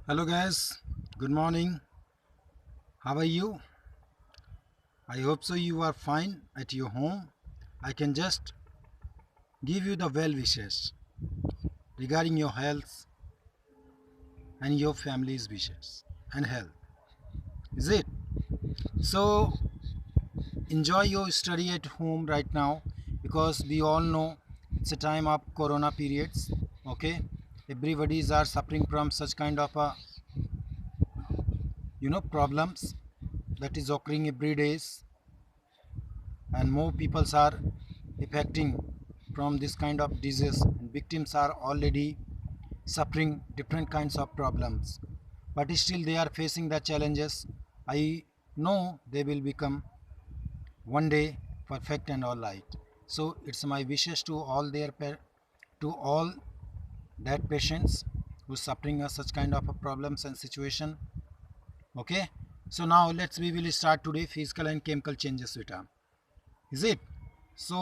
Hello guys, good morning. How are you? I hope so you are fine at your home. I can just give you the well wishes regarding your health and your family's wishes and health. Is it? So enjoy your study at home right now because we all know it's a time of corona periods. Okay? Everybody's are suffering from such kind of problems that is occurring every days, and more peoples are affecting from this kind of disease, and victims are already suffering different kinds of problems, but still they are facing the challenges. I know they will become one day perfect and all right. So it's my wishes to all to all that patients who suffering of such kind of problems and situation. Okay, so now we will start today physical and chemical changes beta. Is it? So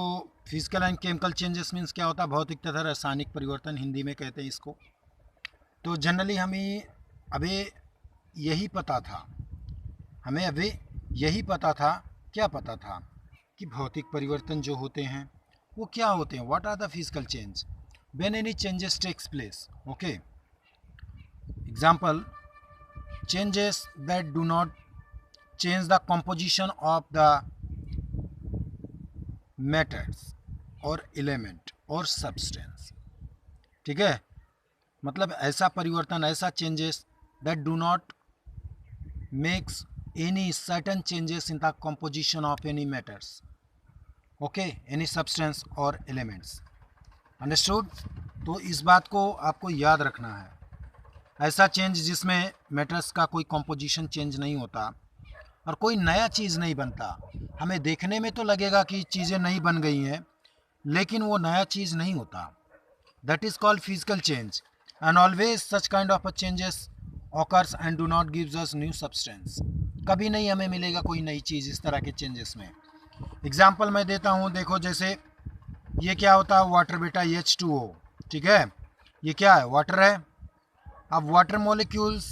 physical and chemical changes means क्या होता है? भौतिक तथा रासायनिक परिवर्तन, हिंदी में कहते हैं इसको। तो जनरली यही पता था हमें अभी यही पता था, क्या पता था कि भौतिक परिवर्तन जो होते हैं वो क्या होते हैं, what are the physical change when any changes takes place. Okay, example, changes that do not change the composition of the matters और एलिमेंट और सब्सटेंस। ठीक है, मतलब ऐसा परिवर्तन, ऐसा changes that do not makes any certain changes in the composition of any matters, okay, any substance और elements. Understood? तो इस बात को आपको याद रखना है, ऐसा चेंज जिसमें मैटर्स का कोई कंपोजिशन चेंज नहीं होता और कोई नया चीज़ नहीं बनता। हमें देखने में तो लगेगा कि चीज़ें नई बन गई हैं, लेकिन वो नया चीज़ नहीं होता। That is called physical change, and always such kind of changes occurs and do not gives us new substance. कभी नहीं हमें मिलेगा कोई नई चीज़ इस तरह के चेंजेस में। एग्जाम्पल मैं देता हूँ, देखो जैसे ये क्या होता है, वाटर बेटा, H2O। ठीक है, ये क्या है? वाटर है। अब वाटर मॉलिक्यूल्स,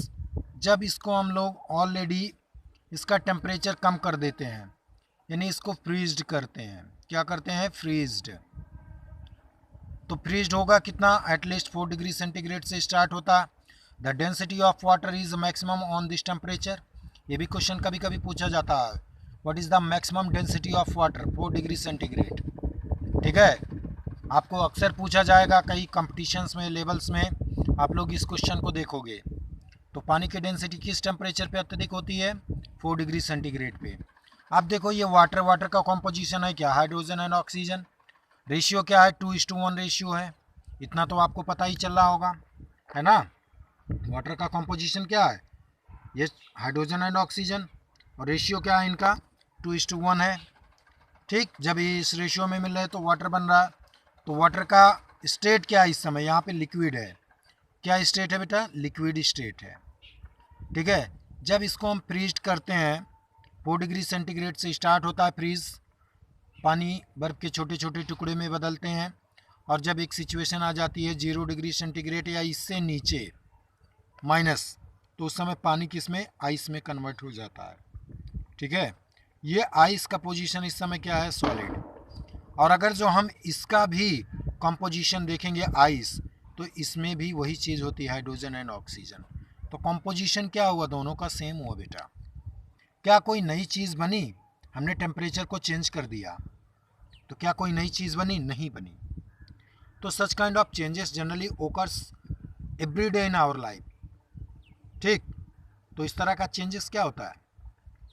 जब इसको हम लोग ऑलरेडी इसका टेम्परेचर कम कर देते हैं, यानी इसको फ्रीज्ड करते हैं। क्या करते हैं? फ्रीज्ड। तो फ्रीज्ड होगा कितना? एटलीस्ट 4 डिग्री सेंटीग्रेड से स्टार्ट होता। The density of water is maximum on this temperature. ये भी क्वेश्चन कभी कभी पूछा जाता है, what is the maximum density of water? 4 degree centigrade. ठीक है, आपको अक्सर पूछा जाएगा कई कंपटीशंस में, लेवल्स में आप लोग इस क्वेश्चन को देखोगे। तो पानी की डेंसिटी किस टेम्परेचर पे अत्यधिक होती है? 4 डिग्री सेंटीग्रेड पे। अब देखो ये वाटर का कॉम्पोजिशन है क्या? Hydrogen and oxygen. रेशियो क्या है? 2:1 रेशियो है। इतना तो आपको पता ही चल रहा होगा, है ना? वाटर का कॉम्पोजिशन क्या है? ये हाइड्रोजन एंड ऑक्सीजन, और रेशियो क्या है इनका? 2:1 है। ठीक, जब ये इस रेशियो में मिल रहे हैं तो वाटर बन रहा है। तो वाटर का स्टेट क्या है इस समय? यहाँ पे लिक्विड है। क्या स्टेट है बेटा? लिक्विड स्टेट है। ठीक है, जब इसको हम फ्रीज करते हैं, 4 डिग्री सेंटीग्रेड से स्टार्ट होता है फ्रीज, पानी बर्फ़ के छोटे छोटे टुकड़े में बदलते हैं, और जब एक सिचुएशन आ जाती है 0 डिग्री सेंटीग्रेड या इससे नीचे माइनस, तो उस समय पानी किस में? आइस में कन्वर्ट हो जाता है। ठीक है, ये आइस का पोजीशन इस समय क्या है? सॉलिड। और अगर जो हम इसका भी कंपोजिशन देखेंगे आइस, तो इसमें भी वही चीज़ होती है, हाइड्रोजन एंड ऑक्सीजन। तो कंपोजिशन क्या हुआ? दोनों का सेम हुआ बेटा। क्या कोई नई चीज़ बनी? हमने टेम्परेचर को चेंज कर दिया, तो क्या कोई नई चीज़ बनी? नहीं बनी। तो such kind of changes generally occurs every day in our life. ठीक, तो इस तरह का चेंजेस क्या होता है?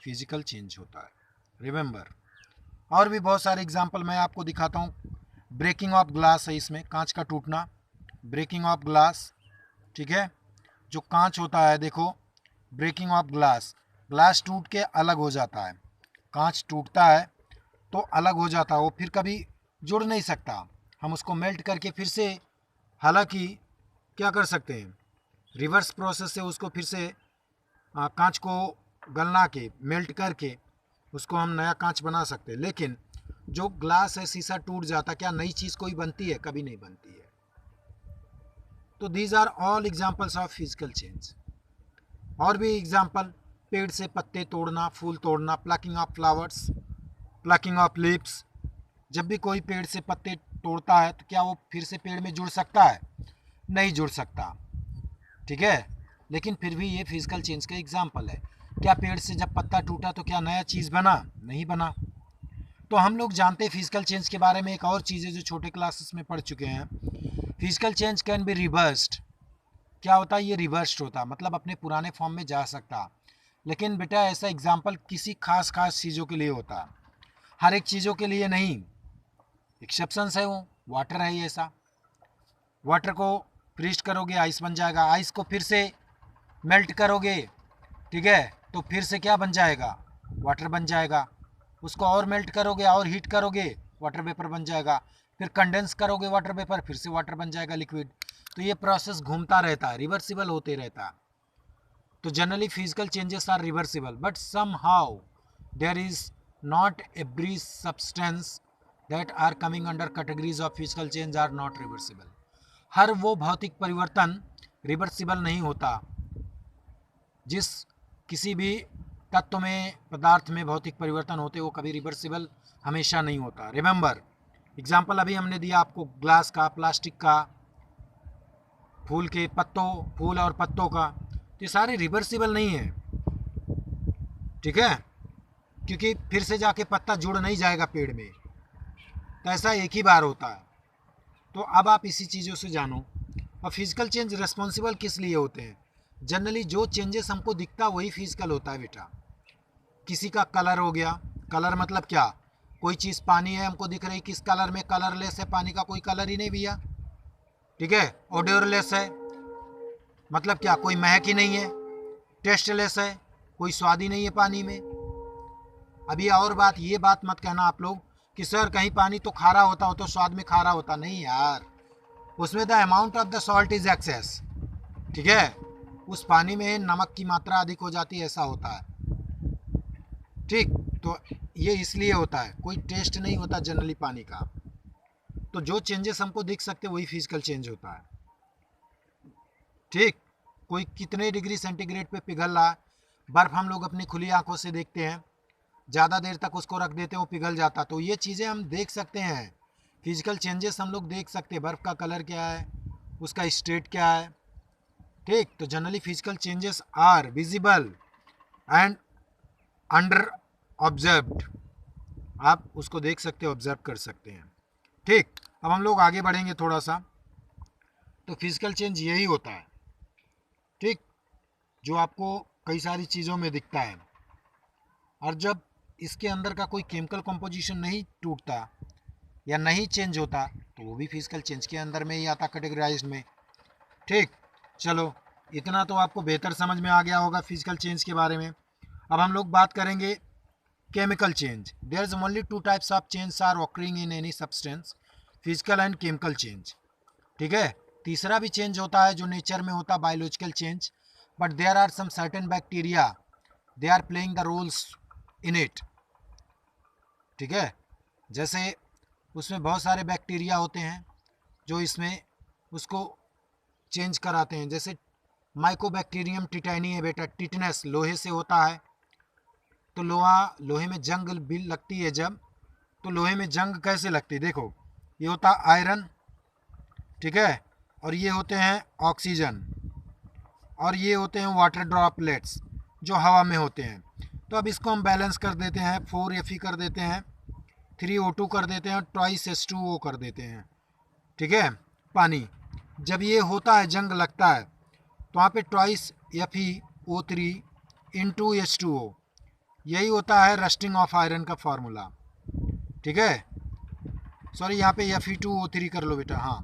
फिजिकल चेंज होता है, रिमेंबर। और भी बहुत सारे एग्जाम्पल मैं आपको दिखाता हूँ। ब्रेकिंग ऑफ ग्लास है इसमें, कांच का टूटना, ब्रेकिंग ऑफ ग्लास। ठीक है, जो कांच होता है, देखो, ब्रेकिंग ऑफ ग्लास, ग्लास टूट के अलग हो जाता है। कांच टूटता है तो अलग हो जाता है, वो फिर कभी जुड़ नहीं सकता। हम उसको मेल्ट करके फिर से, हालांकि क्या कर सकते हैं, रिवर्स प्रोसेस से उसको फिर से कांच को गलना के, मेल्ट करके उसको हम नया कांच बना सकते हैं। लेकिन जो ग्लास है, शीशा टूट जाता, क्या नई चीज़ कोई बनती है? कभी नहीं बनती है। तो these are all examples of physical change. और भी एग्जाम्पल, पेड़ से पत्ते तोड़ना, फूल तोड़ना, plucking of flowers, plucking of leaves. जब भी कोई पेड़ से पत्ते तोड़ता है तो क्या वो फिर से पेड़ में जुड़ सकता है? नहीं जुड़ सकता, ठीक है। लेकिन फिर भी ये फिजिकल चेंज का एग्जाम्पल है। क्या पेड़ से जब पत्ता टूटा तो क्या नया चीज़ बना? नहीं बना। तो हम लोग जानते हैं फिजिकल चेंज के बारे में एक और चीज़ है जो छोटे क्लासेस में पढ़ चुके हैं। Physical change can be reversed. क्या होता है? ये रिवर्स्ड होता, मतलब अपने पुराने फॉर्म में जा सकता। लेकिन बेटा ऐसा एग्जाम्पल किसी खास चीज़ों के लिए होता, हर एक चीज़ों के लिए नहीं। एक्सेप्शंस है, वो वाटर है, ये ऐसा। वाटर को फ्रीज करोगे आइस बन जाएगा, आइस को फिर से मेल्ट करोगे, ठीक है, तो फिर से क्या बन जाएगा? वाटर बन जाएगा। उसको और मेल्ट करोगे और हीट करोगे, वाटर वेपर बन जाएगा। फिर कंडेंस करोगे वाटर वेपर, फिर से वाटर बन जाएगा लिक्विड। तो ये प्रोसेस घूमता रहता है, रिवर्सिबल होते रहता है। तो generally physical changes are reversible, but somehow there is not every substance that are coming under categories of physical change are not reversible. हर वो भौतिक परिवर्तन रिवर्सिबल नहीं होता। जिस किसी भी तत्व में, पदार्थ में भौतिक परिवर्तन होते वो कभी रिवर्सिबल हमेशा नहीं होता। रिमेंबर, एग्जाम्पल अभी हमने दिया आपको ग्लास का, प्लास्टिक का, फूल के पत्तों, फूल और पत्तों का, तो ये सारे रिवर्सिबल नहीं है, ठीक है, क्योंकि फिर से जाके पत्ता जुड़ नहीं जाएगा पेड़ में, तो ऐसा एक ही बार होता है। तो अब आप इसी चीज़ों से जानो। और फिजिकल चेंज रिस्पॉन्सिबल किस लिए होते हैं? जनरली जो चेंजेस हमको दिखता वही फिजिकल होता है बेटा। किसी का कलर हो गया, कलर मतलब क्या? कोई चीज़ पानी है, हमको दिख रही किस कलर में, कलरलेस है, पानी का कोई कलर ही नहीं भैया, ठीक है। ओडोरलेस है, मतलब क्या? कोई महक ही नहीं है। टेस्टलेस है, कोई स्वाद ही नहीं है पानी में। अभी और बात, ये बात मत कहना आप लोग कि सर कहीं पानी तो खारा होता हो तो स्वाद में खारा होता, नहीं यार, उसमें the amount of the salt is excess, ठीक है, उस पानी में नमक की मात्रा अधिक हो जाती है, ऐसा होता है, ठीक। तो ये इसलिए होता है, कोई टेस्ट नहीं होता जनरली पानी का। तो जो चेंजेस हमको दिख सकते वही फिजिकल चेंज होता है, ठीक। कोई कितने डिग्री सेंटीग्रेड पे पिघल रहा है, बर्फ़ हम लोग अपनी खुली आंखों से देखते हैं, ज़्यादा देर तक उसको रख देते हैं वो पिघल जाता, तो ये चीज़ें हम देख सकते हैं, फिजिकल चेंजेस हम लोग देख सकते हैं। बर्फ़ का कलर क्या है, उसका स्टेट क्या है, ठीक। तो generally physical changes are visible and under observed, आप उसको देख सकते हो, ऑब्जर्व कर सकते हैं, ठीक। अब हम लोग आगे बढ़ेंगे थोड़ा सा। तो फिजिकल चेंज यही होता है, ठीक, जो आपको कई सारी चीज़ों में दिखता है। और जब इसके अंदर का कोई केमिकल कंपोजिशन नहीं टूटता या नहीं चेंज होता तो वो भी फिजिकल चेंज के अंदर में ही आता, कैटेगराइज्ड में, ठीक। चलो, इतना तो आपको बेहतर समझ में आ गया होगा फिजिकल चेंज के बारे में। अब हम लोग बात करेंगे chemical change. There is only two types of change are occurring in any substance, physical and chemical change, ठीक है। तीसरा भी चेंज होता है जो नेचर में होता है, biological change, but there are some certain bacteria they are playing the roles in it, ठीक है। जैसे उसमें बहुत सारे बैक्टीरिया होते हैं जो इसमें उसको चेंज कराते हैं। जैसे माइकोबैक्टीरियम टिटैनी है बेटा, टिटनेस लोहे से होता है, तो लोहे में जंग भी लगती है जब, तो लोहे में जंग कैसे लगती है? देखो, ये होता है आयरन, ठीक है, और ये होते हैं ऑक्सीजन, और ये होते हैं वाटर ड्रॉपलेट्स जो हवा में होते हैं। तो अब इसको हम बैलेंस कर देते हैं, 4Fe कर देते हैं, 3O2 कर देते हैं, ट्वाइस H2O कर देते हैं, ठीक है, पानी। जब ये होता है, जंग लगता है, तो वहाँ पे ट्वाइस FeO3 इंटू H2O, यही होता है रस्टिंग ऑफ आयरन का फार्मूला, ठीक है। सॉरी, यहाँ पे Fe2O3 कर लो बेटा, हाँ,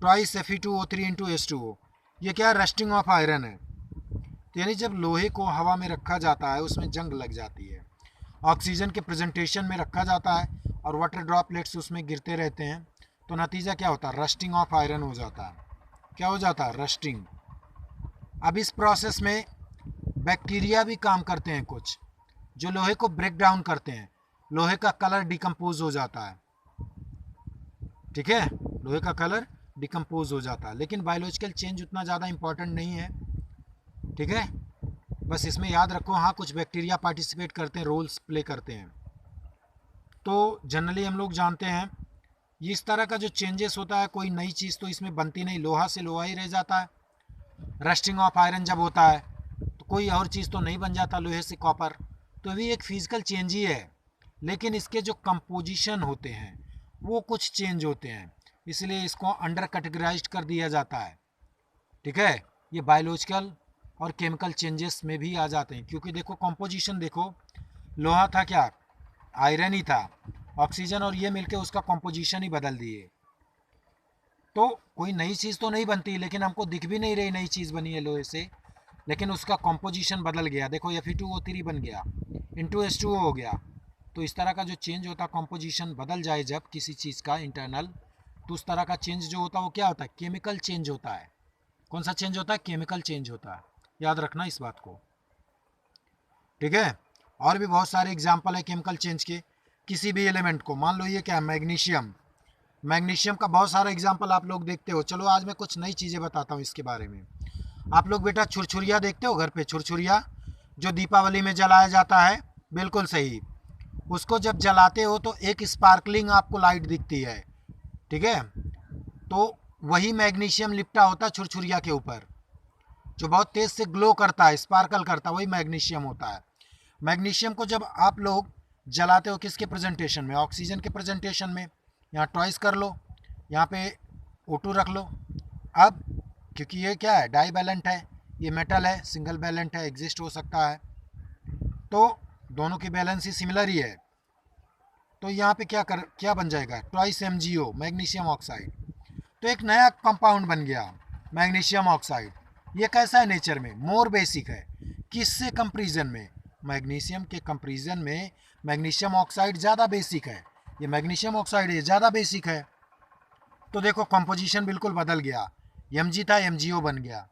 ट्वाइस Fe2O3 इंटू H2O, ये क्या है? रस्टिंग ऑफ आयरन है। तो यानी जब लोहे को हवा में रखा जाता है उसमें जंग लग जाती है, ऑक्सीजन के प्रेजेंटेशन में रखा जाता है और वाटर ड्रॉपलेट्स उसमें गिरते रहते हैं, तो नतीजा क्या होता है? रस्टिंग ऑफ आयरन हो जाता है। क्या हो जाता है? रस्टिंग। अब इस प्रोसेस में बैक्टीरिया भी काम करते हैं कुछ, जो लोहे को ब्रेक डाउन करते हैं, लोहे का कलर डिकम्पोज हो जाता है, ठीक है, लोहे का कलर डिकम्पोज हो जाता है। लेकिन बायोलॉजिकल चेंज उतना ज़्यादा इम्पोर्टेंट नहीं है, ठीक है। बस इसमें याद रखो, हाँ कुछ बैक्टीरिया पार्टिसिपेट करते हैं, रोल्स प्ले करते हैं। तो जनरली हम लोग जानते हैं ये इस तरह का जो चेंजेस होता है, कोई नई चीज़ तो इसमें बनती नहीं, लोहा से लोहा ही रह जाता है। रस्टिंग ऑफ आयरन जब होता है तो कोई और चीज़ तो नहीं बन जाता लोहे से कॉपर, तो भी एक फिजिकल चेंज ही है, लेकिन इसके जो कंपोजिशन होते हैं वो कुछ चेंज होते हैं, इसलिए इसको अंडर कैटेगराइज कर दिया जाता है। ठीक है, ये बायोलॉजिकल और केमिकल चेंजेस में भी आ जाते हैं, क्योंकि देखो कंपोजिशन देखो, लोहा था क्या, आयरन ही था, ऑक्सीजन और ये मिलके उसका कंपोजिशन ही बदल दिए। तो कोई नई चीज़ तो नहीं बनती, लेकिन हमको दिख भी नहीं रही नई चीज़ बनी है लोहे से, लेकिन उसका कंपोजिशन बदल गया। देखो Fe2O3 बन गया, H2O हो गया। तो इस तरह का जो चेंज होता है, कंपोजिशन बदल जाए जब किसी चीज़ का इंटरनल, तो उस तरह का चेंज जो होता है वो क्या होता है, केमिकल चेंज होता है। कौन सा चेंज होता है, केमिकल चेंज होता है, याद रखना इस बात को। ठीक है, और भी बहुत सारे एग्जाम्पल है केमिकल चेंज के। किसी भी एलिमेंट को, मान लो ये क्या है, मैग्नीशियम, मैग्नीशियम का बहुत सारा एग्जाम्पल आप लोग देखते हो। चलो आज मैं कुछ नई चीज़ें बताता हूँ इसके बारे में। आप लोग बेटा छुरछुरिया देखते हो घर पे, छुरछुरिया जो दीपावली में जलाया जाता है, बिल्कुल सही। उसको जब जलाते हो तो एक स्पार्कलिंग आपको लाइट दिखती है, ठीक है, तो वही मैग्नीशियम लिपटा होता है छुरछुरिया के ऊपर, जो बहुत तेज़ से ग्लो करता है, स्पार्कल करता है, वही मैग्नीशियम होता है। मैग्नीशियम को जब आप लोग जलाते हो किसके प्रेजेंटेशन में, ऑक्सीजन के प्रेजेंटेशन में। यहाँ टॉइस कर लो, यहाँ पे O2 रख लो। अब क्योंकि ये क्या है, डाई बैलेंट है, ये मेटल है, सिंगल बैलेंट है, एग्जिस्ट हो सकता है, तो दोनों की बैलेंस ही सिमिलर ही है। तो यहाँ पे क्या बन जाएगा, ट्वाइस MgO, मैग्नीशियम ऑक्साइड। तो एक नया कंपाउंड बन गया मैग्नीशियम ऑक्साइड। ये कैसा है नेचर में, मोर बेसिक है। किससे कंपेरिजन में, मैग्नीशियम के कंपेरिजन में मैग्नीशियम ऑक्साइड ज़्यादा बेसिक है। ये मैग्नीशियम ऑक्साइड है, ज़्यादा बेसिक है। तो देखो कंपोजिशन बिल्कुल बदल गया, Mg था MgO बन गया।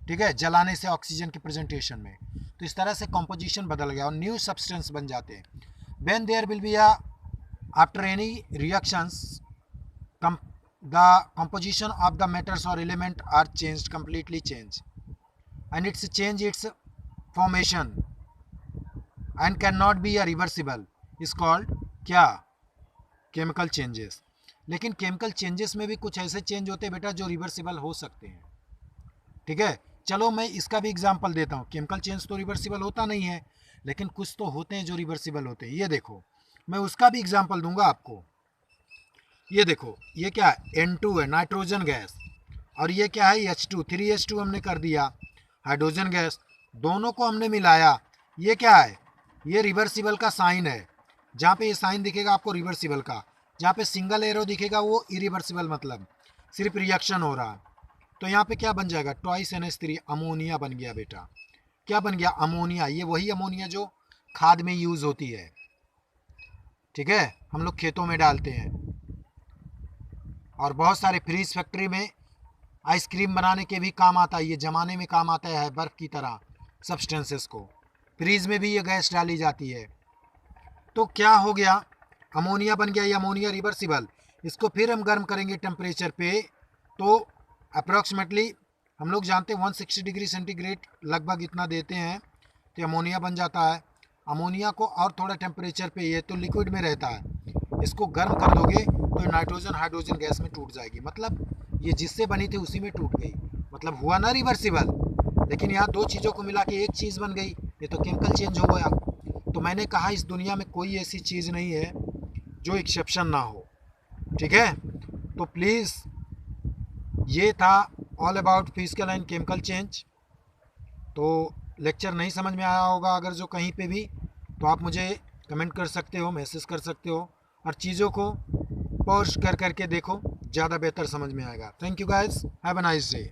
ठीक है, जलाने से ऑक्सीजन के प्रेजेंटेशन में, तो इस तरह से कंपोजिशन बदल गया और न्यू सब्सटेंस बन जाते हैं। When there will be after any reactions the composition of the matters or element are changed, completely changed, and it's change its formation and cannot be a reversible is called क्या, chemical changes। लेकिन chemical changes में भी कुछ ऐसे change होते हैं बेटा जो रिवर्सिबल हो सकते हैं। ठीक है, चलो मैं इसका भी एग्जांपल देता हूँ। केमिकल चेंज तो रिवर्सिबल होता नहीं है, लेकिन कुछ तो होते हैं जो रिवर्सिबल होते हैं। ये देखो, मैं उसका भी एग्जांपल दूंगा आपको। ये देखो, ये क्या है, N2 है, नाइट्रोजन गैस, और ये क्या है, H2, 3H2 हमने कर दिया, हाइड्रोजन गैस। दोनों को हमने मिलाया, ये क्या है, ये रिवर्सिबल का साइन है। जहाँ पे ये साइन दिखेगा आपको रिवर्सिबल का, जहाँ पे सिंगल एरो दिखेगा वो इरिवर्सिबल, मतलब सिर्फ रिएक्शन हो रहा है। तो यहाँ पे क्या बन जाएगा, ट्वाइस NH3, अमोनिया बन गया बेटा। क्या बन गया, अमोनिया। ये वही अमोनिया जो खाद में यूज़ होती है। ठीक है, हम लोग खेतों में डालते हैं, और बहुत सारे फ्रीज फैक्ट्री में आइसक्रीम बनाने के भी काम आता है, ये जमाने में काम आता है बर्फ़ की तरह सब्सटेंसेस को। फ्रीज में भी ये गैस डाली जाती है। तो क्या हो गया, अमोनिया बन गया। ये अमोनिया रिवर्सिबल, इसको फिर हम गर्म करेंगे टेम्परेचर पे, तो अप्रॉक्सीमेटली हम लोग जानते हैं 160 डिग्री सेंटीग्रेड लगभग इतना देते हैं, तो अमोनिया बन जाता है। अमोनिया को और थोड़ा टेम्परेचर पे, ये तो लिक्विड में रहता है, इसको गर्म कर दोगे तो नाइट्रोजन हाइड्रोजन गैस में टूट जाएगी। मतलब ये जिससे बनी थी उसी में टूट गई, मतलब हुआ ना रिवर्सिबल। लेकिन यहाँ दो चीज़ों को मिला के एक चीज़ बन गई, ये तो केमिकल चेंज हो गया। तो मैंने कहा इस दुनिया में कोई ऐसी चीज़ नहीं है जो एक्सेप्शन ना हो। ठीक है, तो प्लीज़ ये था all about physical and chemical change. तो लेक्चर नहीं समझ में आया होगा अगर जो कहीं पे भी, तो आप मुझे कमेंट कर सकते हो, मैसेज कर सकते हो, और चीज़ों को पॉज कर करके देखो, ज़्यादा बेहतर समझ में आएगा। Thank you guys, have a nice day.